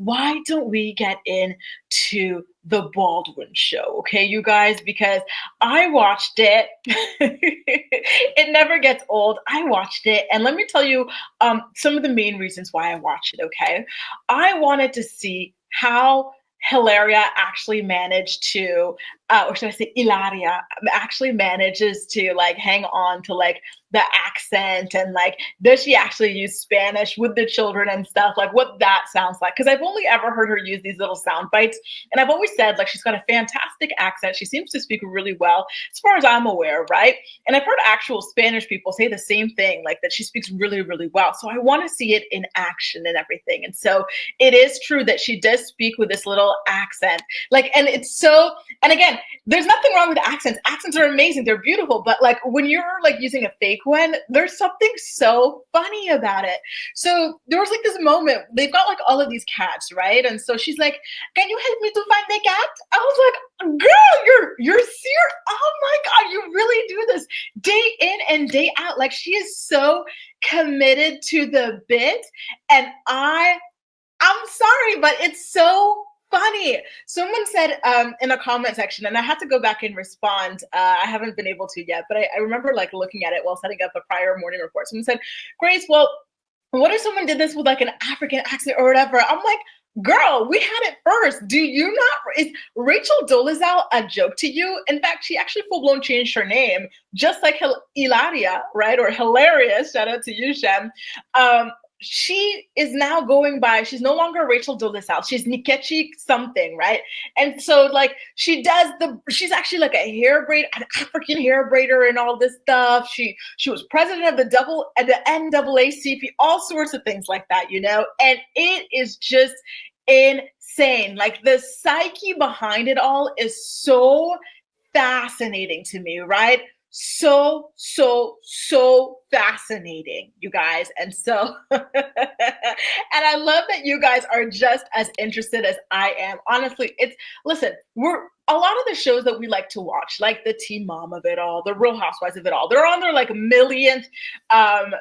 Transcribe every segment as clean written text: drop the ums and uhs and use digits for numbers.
why don't we get into the Baldwin show, okay, you guys? Because I watched it. It never gets old. I watched it, and let me tell you some of the main reasons why I watched it, okay? I wanted to see how Hilaria actually managed to, or should I say Hilaria actually manages to like hang on to like the accent, and like does she actually use Spanish with the children and stuff, like what that sounds like, because I've only ever heard her use these little sound bites, and I've always said like she's got a fantastic accent. She seems to speak really well as far as I'm aware, right? And I've heard actual Spanish people say the same thing, like that she speaks really, really well. So I want to see it in action and everything. And so it is true that she does speak with this little accent. Like, and it's so, and again, there's nothing wrong with accents. Accents are amazing. They're beautiful. But like when you're like using a fake one, there's something so funny about it. So there was like this moment, they've got like all of these cats, right? And so she's like, can you help me to find the cat? I was like, girl, you're serious. Oh my God, you really do this day in and day out. Like she is so committed to the bit. And I'm sorry, but it's so funny. Someone said in a comment section, and I had to go back and respond. I haven't been able to yet, but I remember like looking at it while setting up a prior morning report. Someone said, Grace, well, what if someone did this with like an African accent or whatever? I'm like, girl, we had it first. Do you not? Is Rachel Dolezal a joke to you? In fact, she actually full blown changed her name, just like Hilaria, right? Or Hilarious. Shout out to you, Shem. She is now going by, she's no longer Rachel Dolezal. She's Nkechi something, right? And so like she's actually like an African hair braider and all this stuff. She was president of the NAACP, all sorts of things like that, you know? And it is just insane. Like the psyche behind it all is so fascinating to me, right? So fascinating, you guys. And so and I love that you guys are just as interested as I am. Honestly, listen, we're a lot of the shows that we like to watch, like the Teen Mom of it all, the Real Housewives of it all, they're on their like millionth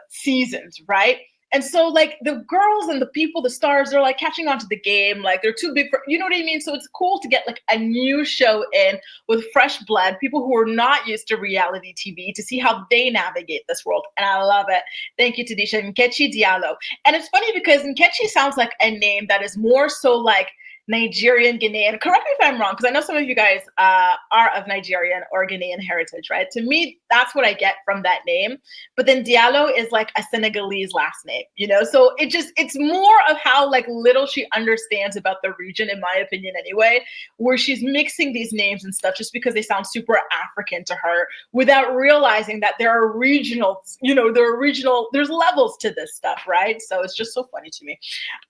seasons, right? And so like the girls and the people, the stars, they're like catching on to the game. Like they're too big for, you know what I mean? So it's cool to get like a new show in with fresh blood, people who are not used to reality TV, to see how they navigate this world. And I love it. Thank you, Tadisha. Nkechi Diallo. And it's funny because Nkechi sounds like a name that is more so like Nigerian, Ghanaian. Correct me if I'm wrong, because I know some of you guys are of Nigerian or Ghanaian heritage, right? To me, that's what I get from that name. But then Diallo is like a Senegalese last name, you know? So it's more of how like little she understands about the region, in my opinion anyway, where she's mixing these names and stuff just because they sound super African to her without realizing that there are regional, there's levels to this stuff, right? So it's just so funny to me.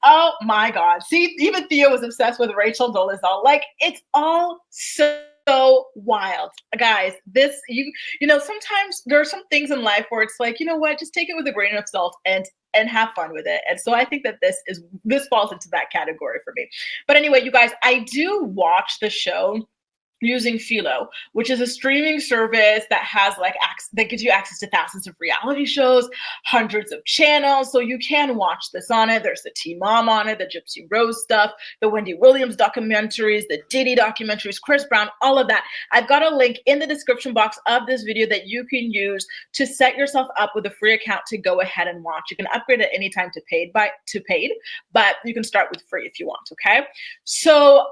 Oh my God. See, even Theo was obsessed with Rachel Dolezal. Like it's all so wild, guys. This sometimes there are some things in life where it's like, you know what, just take it with a grain of salt and have fun with it. And so I think that this falls into that category for me. But anyway, you guys, I do watch the show using Philo, which is a streaming service that has that gives you access to thousands of reality shows, hundreds of channels. So you can watch this on it. There's the Teen Mom on it, the Gypsy Rose stuff, the Wendy Williams documentaries, the Diddy documentaries, Chris Brown, all of that. I've got a link in the description box of this video that you can use to set yourself up with a free account to go ahead and watch. You can upgrade at any time to paid, but you can start with free if you want, okay? So,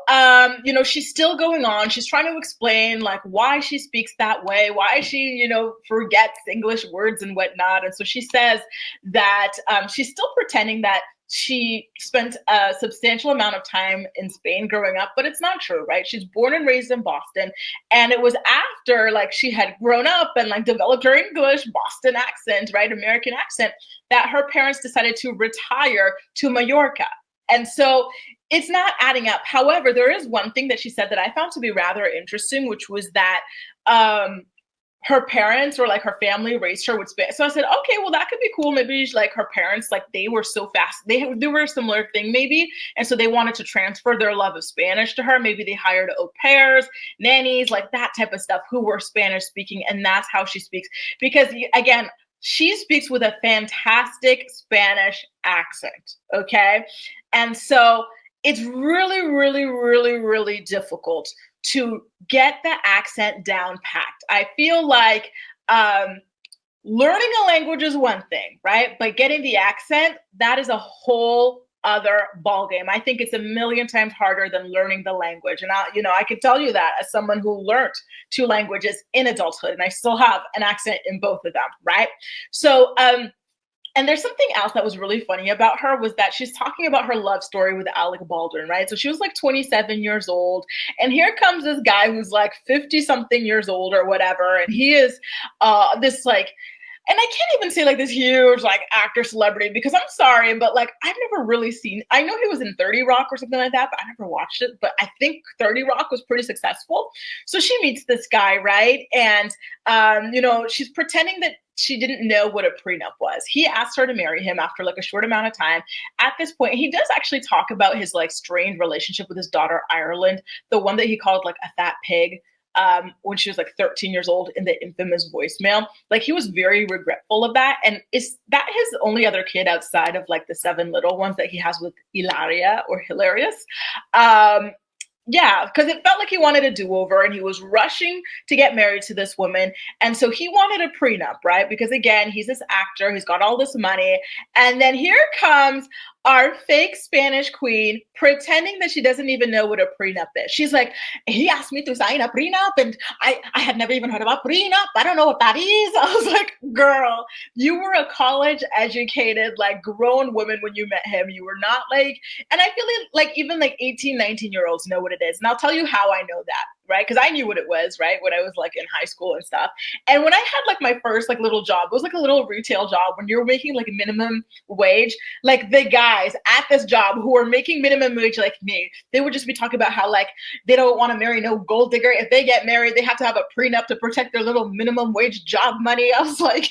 she's still going on. She's trying to explain like why she speaks that way, why she, forgets English words and whatnot. And so she says that she's still pretending that she spent a substantial amount of time in Spain growing up, but it's not true, right? She's born and raised in Boston. And it was after like she had grown up and like developed her English Boston accent, right? American accent, that her parents decided to retire to Mallorca. And so it's not adding up. However, there is one thing that she said that I found to be rather interesting, which was that her parents or like her family raised her with Spanish. So I said, okay, well, that could be cool. Maybe like her parents, like they were so fast. They were a similar thing maybe. And so they wanted to transfer their love of Spanish to her. Maybe they hired au pairs, nannies, like that type of stuff who were Spanish speaking. And that's how she speaks. Because again, she speaks with a fantastic Spanish accent. Okay. And so it's really, really, really, really difficult to get the accent down packed. I feel like um, learning a language is one thing, right? But getting the accent, that is a whole other ball game. I think it's a million times harder than learning the language. And I can tell you that as someone who learned two languages in adulthood, and I still have an accent in both of them, right? So and there's something else that was really funny about her was that she's talking about her love story with Alec Baldwin, right? So she was like 27 years old, and here comes this guy who's like 50 something years old or whatever, and he is this like, and I can't even say like this huge like actor celebrity because I'm sorry, but like I've never really seen. I know he was in 30 Rock or something like that, but I never watched it. But I think 30 Rock was pretty successful. So she meets this guy, right? And she's pretending that she didn't know what a prenup was. He asked her to marry him after like a short amount of time. At this point, he does actually talk about his like strained relationship with his daughter Ireland, the one that he called like a fat pig, when she was like 13 years old in the infamous voicemail. Like he was very regretful of that. And is that his only other kid outside of like the seven little ones that he has with Hilaria or Hilarious? Yeah, because it felt like he wanted a do-over and he was rushing to get married to this woman. And so he wanted a prenup, right? Because again, he's this actor, he's got all this money. And then here comes our fake Spanish queen pretending that she doesn't even know what a prenup is. She's like, he asked me to sign a prenup and I had never even heard about prenup. I don't know what that is. I was like, girl, you were a college educated, like grown woman when you met him. You were not like, and I feel like even like 18, 19-year-olds know what it is. And I'll tell you how I know that, right? Because I knew what it was, right? When I was like in high school and stuff. And when I had like my first like little job, it was like a little retail job when you were making like minimum wage, like the guys at this job who were making minimum wage like me, they would just be talking about how like they don't want to marry no gold digger. If they get married, they have to have a prenup to protect their little minimum wage job money. I was like,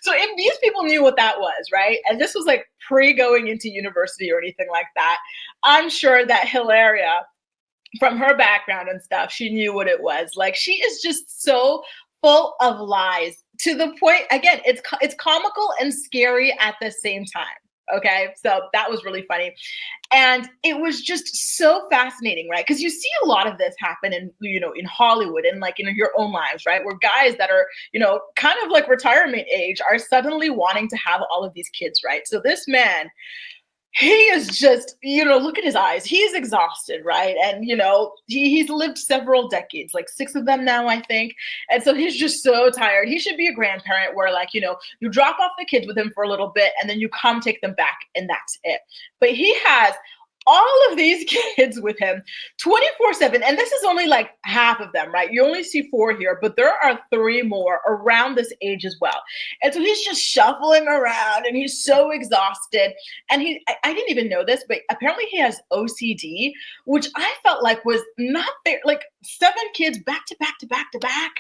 so if these people knew what that was, right? And this was like pre going into university or anything like that, I'm sure that Hilaria, from her background and stuff, she knew what it was. Like she is just so full of lies to the point. Again, it's comical and scary at the same time. Okay, so that was really funny, and it was just so fascinating, right? Because you see a lot of this happen in Hollywood and like in your own lives, right? Where guys that are kind of like retirement age are suddenly wanting to have all of these kids, right? So this man, he is just, look at his eyes. He's exhausted, right? And, he's lived several decades, like 6 of them now, I think. And so he's just so tired. He should be a grandparent where, like, you drop off the kids with him for a little bit and then you come take them back and that's it. But he has all of these kids with him 24/7. And this is only like half of them, right? You only see 4 here, but there are 3 more around this age as well. And so he's just shuffling around and he's so exhausted. And I didn't even know this, but apparently he has OCD, which I felt like was not fair. Like 7 kids back to back to back to back.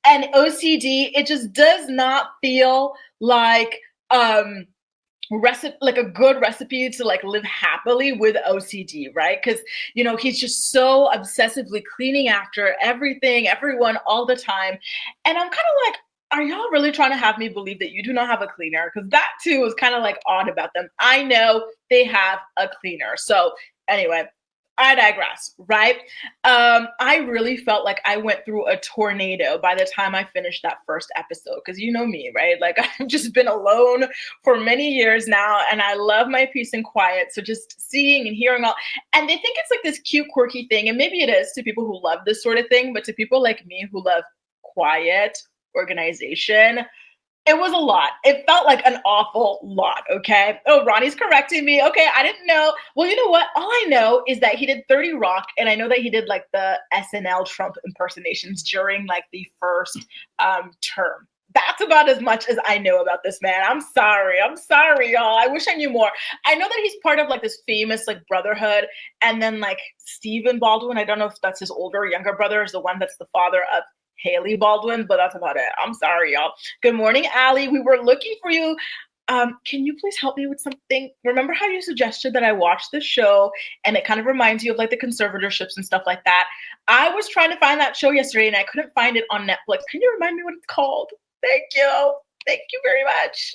And OCD, it just does not feel like, like a good recipe to like live happily with OCD, right? Because he's just so obsessively cleaning after everything, everyone, all the time. And I'm kind of like, are y'all really trying to have me believe that you do not have a cleaner? Because that too is kind of like odd about them. I know they have a cleaner. So anyway, I digress, right? I really felt like I went through a tornado by the time I finished that first episode. Because you know me, right? Like I've just been alone for many years now and I love my peace and quiet. So just seeing and hearing all, and they think it's like this cute, quirky thing. And maybe it is to people who love this sort of thing, but to people like me who love quiet, organization, it was a lot. It felt like an awful lot, okay? Oh, Ronnie's correcting me. Okay, I didn't know. Well, you know what? All I know is that he did 30 Rock, and I know that he did like the SNL Trump impersonations during like the first term. That's about as much as I know about this man. I'm sorry, y'all. I wish I knew more. I know that he's part of like this famous like brotherhood, and then like Stephen Baldwin, I don't know if that's his older or younger brother, is the one that's the father of Haley Baldwin, but that's about it. I'm sorry, y'all. Good morning, Allie. We were looking for you. Can you please help me with something? Remember how you suggested that I watch this show and it kind of reminds you of like the conservatorships and stuff like that? I was trying to find that show yesterday and I couldn't find it on Netflix. Can you remind me what it's called? Thank you. Thank you very much.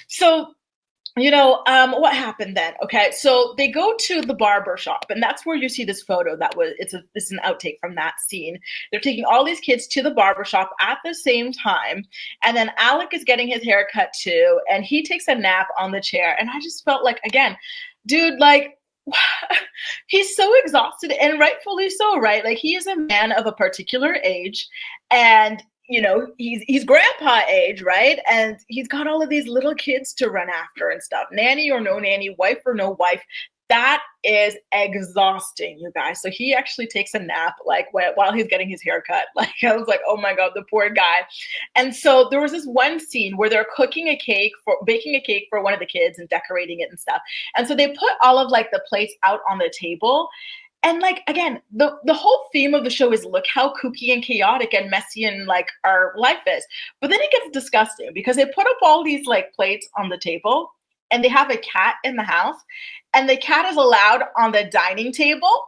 So what happened then? Okay, so they go to the barber shop, and that's where you see this photo. It's an outtake from that scene. They're taking all these kids to the barber shop at the same time, and then Alec is getting his hair cut too, and he takes a nap on the chair. And I just felt like, again, dude, like he's so exhausted, and rightfully so, right? Like he is a man of a particular age, and he's grandpa age, right? And he's got all of these little kids to run after and stuff. Nanny or no nanny, wife or no wife. That is exhausting, you guys. So he actually takes a nap, like while he's getting his hair cut. Like I was like, oh my god, the poor guy. And so there was this one scene where they're baking a cake for one of the kids and decorating it and stuff. And so they put all of like the plates out on the table. And like again, the whole theme of the show is look how kooky and chaotic and messy and like our life is. But then it gets disgusting because they put up all these like plates on the table, and they have a cat in the house, and the cat is allowed on the dining table,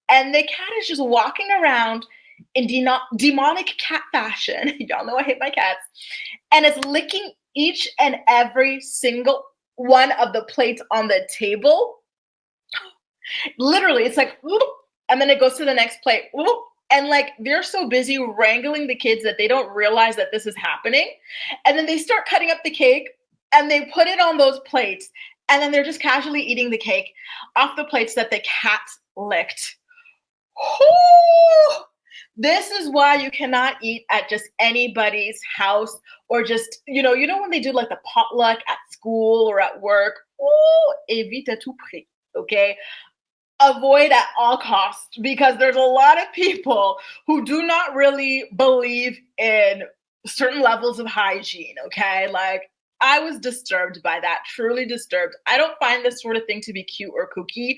and the cat is just walking around in demonic cat fashion. Y'all know I hate my cats. And it's licking each and every single one of the plates on the table. Literally, it's like, whoop, and then it goes to the next plate. Whoop, and like they're so busy wrangling the kids that they don't realize that this is happening. And then they start cutting up the cake, and they put it on those plates, and then they're just casually eating the cake off the plates that the cat licked. Ooh, this is why you cannot eat at just anybody's house, or just, when they do like the potluck at school or at work. Ooh, évite à tout prix, okay? Avoid at all costs, because there's a lot of people who do not really believe in certain levels of hygiene, okay? Like, I was disturbed by that, truly disturbed. I don't find this sort of thing to be cute or kooky.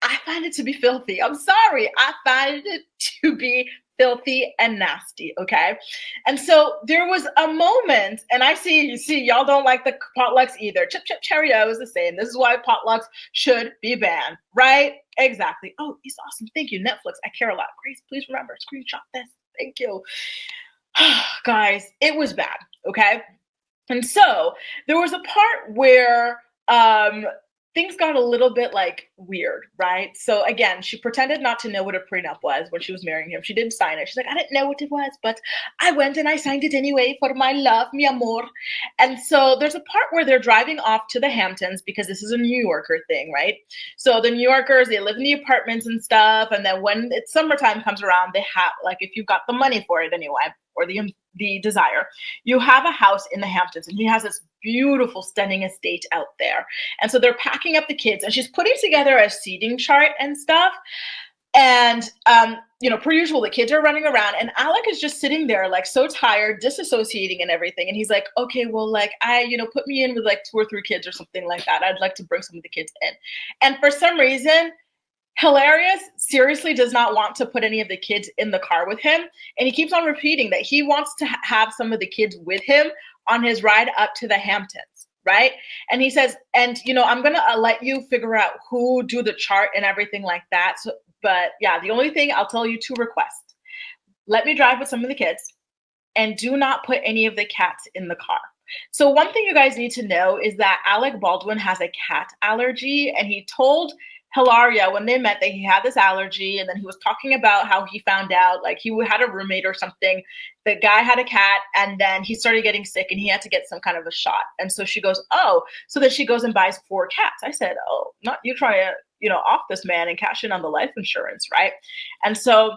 I find it to be filthy. I'm sorry. I find it to be filthy and nasty, okay? And so there was a moment, and you see, y'all don't like the potlucks either. Chip Chip Cheerio is the same. This is why potlucks should be banned, right? Exactly. Oh, he's awesome. Thank you, Netflix. I care a lot. Grace, please remember, screenshot this. Thank you. Guys, it was bad, okay? And so there was a part where things got a little bit like weird, right? So again, she pretended not to know what a prenup was when she was marrying him. She didn't sign it. She's like, I didn't know what it was, but I went and I signed it anyway for my love, mi amor. And so there's a part where they're driving off to the Hamptons, because this is a New Yorker thing, right? So the New Yorkers, they live in the apartments and stuff. And then when it's summertime comes around, they have, like, if you've got the money for it anyway, or the desire, you have a house in the Hamptons, and he has this beautiful, stunning estate out there. And so they're packing up the kids, and she's putting together a seating chart and stuff. And, per usual, the kids are running around, and Alec is just sitting there, like, so tired, disassociating and everything. And he's like, okay, well, like, put me in with like 2 or 3 kids or something like that. I'd like to bring some of the kids in. And for some reason, Hilaria seriously does not want to put any of the kids in the car with him. And he keeps on repeating that he wants to have some of the kids with him on his ride up to the Hamptons, right? And he says, and, I'm going to let you figure out who do the chart and everything like that. So, but yeah, the only thing I'll tell you, 2 requests. Let me drive with some of the kids, and do not put any of the cats in the car. So one thing you guys need to know is that Alec Baldwin has a cat allergy, and he told Hilaria when they met that he had this allergy. And then he was talking about how he found out, like, he had a roommate or something. The guy had a cat, and then he started getting sick, and he had to get some kind of a shot. And so she goes, oh, so then she goes and buys 4 cats. I said, oh, not you trying to, off this man and cash in on the life insurance, right? And so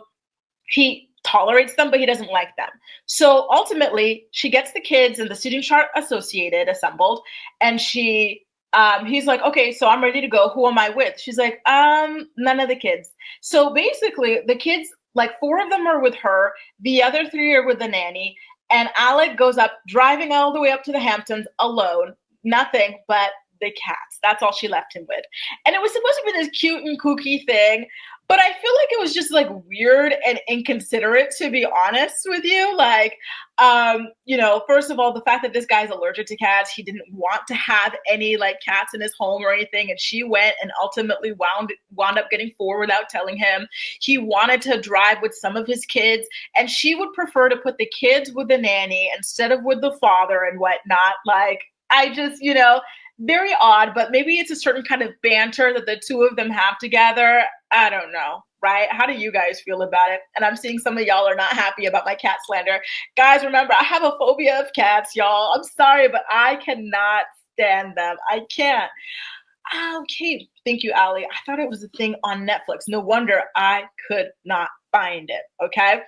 he tolerates them, but he doesn't like them. So ultimately, she gets the kids and the seating chart assembled, and he's like, okay, so I'm ready to go. Who am I with? She's like, none of the kids. So basically, the kids, like 4 of them are with her. The other 3 are with the nanny. And Alec goes up, driving all the way up to the Hamptons alone. Nothing but the cats. That's all she left him with. And it was supposed to be this cute and kooky thing, but I feel like it was just like weird and inconsiderate, to be honest with you. Like, first of all, the fact that this guy's allergic to cats, he didn't want to have any like cats in his home or anything. And she went and ultimately wound up getting 4 without telling him. He wanted to drive with some of his kids, and she would prefer to put the kids with the nanny instead of with the father and whatnot. Like, I just, very odd, but maybe it's a certain kind of banter that the two of them have together. I don't know, right? How do you guys feel about it? And I'm seeing some of y'all are not happy about my cat slander. Guys, remember, I have a phobia of cats, y'all. I'm sorry, but I cannot stand them. I can't. Okay, thank you, Ali. I thought it was a thing on Netflix. No wonder I could not find it. Okay.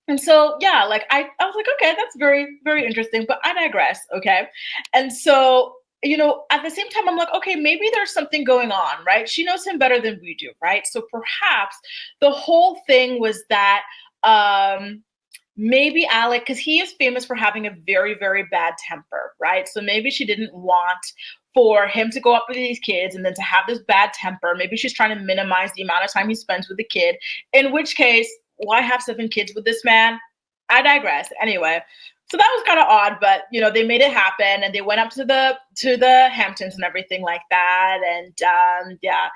And so, yeah, like I was like, okay, that's very, very interesting, but I digress. Okay. And so, at the same time, I'm like, okay, maybe there's something going on, right? She knows him better than we do, right? So perhaps the whole thing was that maybe Alec, because he is famous for having a very, very bad temper, right? So maybe she didn't want for him to go up with these kids and then to have this bad temper. Maybe she's trying to minimize the amount of time he spends with the kid, in which case, why have 7 kids with this man? I digress. Anyway, so that was kind of odd, but they made it happen, and they went up to the Hamptons and everything like that. And yeah,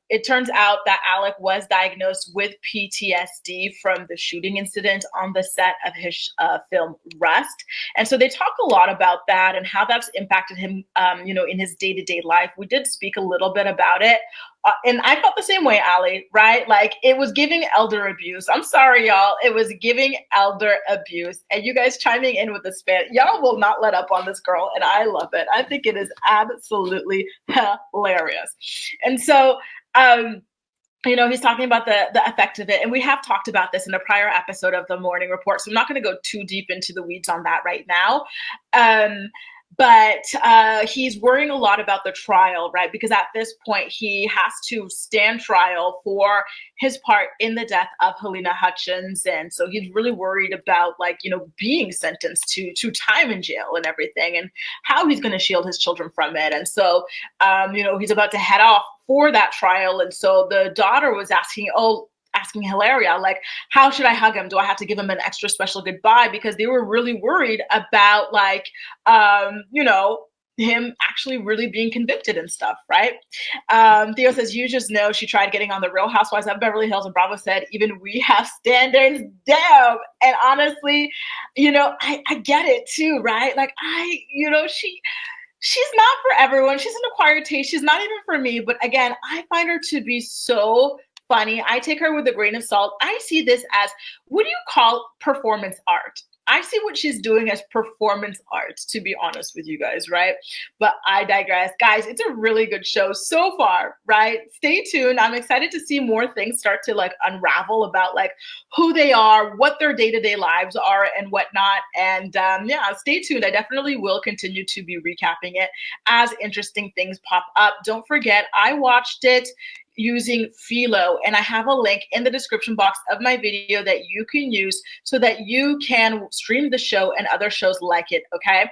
it turns out that Alec was diagnosed with PTSD from the shooting incident on the set of his film Rust. And so they talk a lot about that and how that's impacted him, in his day-to-day life. We did speak a little bit about it. And I felt the same way, Ali, right? Like it was giving elder abuse. I'm sorry, y'all. It was giving elder abuse. And you guys chiming in with the spit. Y'all will not let up on this girl. And I love it. I think it is absolutely hilarious. And so, he's talking about the effect of it. And we have talked about this in a prior episode of the Morning Report. So I'm not going to go too deep into the weeds on that right now. But he's worrying a lot about the trial, right? Because at this point, he has to stand trial for his part in the death of Helena Hutchins. And so he's really worried about, being sentenced to time in jail and everything, and how he's going to shield his children from it. And so, he's about to head off for that trial. And so the daughter was asking Hilaria, like, how should I hug him? Do I have to give him an extra special goodbye? Because they were really worried about, him actually really being convicted and stuff, right? Theo says, you just know she tried getting on the Real Housewives of Beverly Hills, and Bravo said, even we have standards. Damn. And honestly, I get it too, right? Like she's not for everyone. She's an acquired taste. She's not even for me. But again, I find her to be so funny. I take her with a grain of salt. I see this as, what do you call performance art? I see what she's doing as performance art, to be honest with you guys, right? But I digress. Guys, it's a really good show so far, right? Stay tuned. I'm excited to see more things start to unravel about who they are, what their day-to-day lives are and whatnot. And yeah, stay tuned. I definitely will continue to be recapping it as interesting things pop up. Don't forget, I watched it using Philo, and I have a link in the description box of my video that you can use so that you can stream the show and other shows like it. Okay,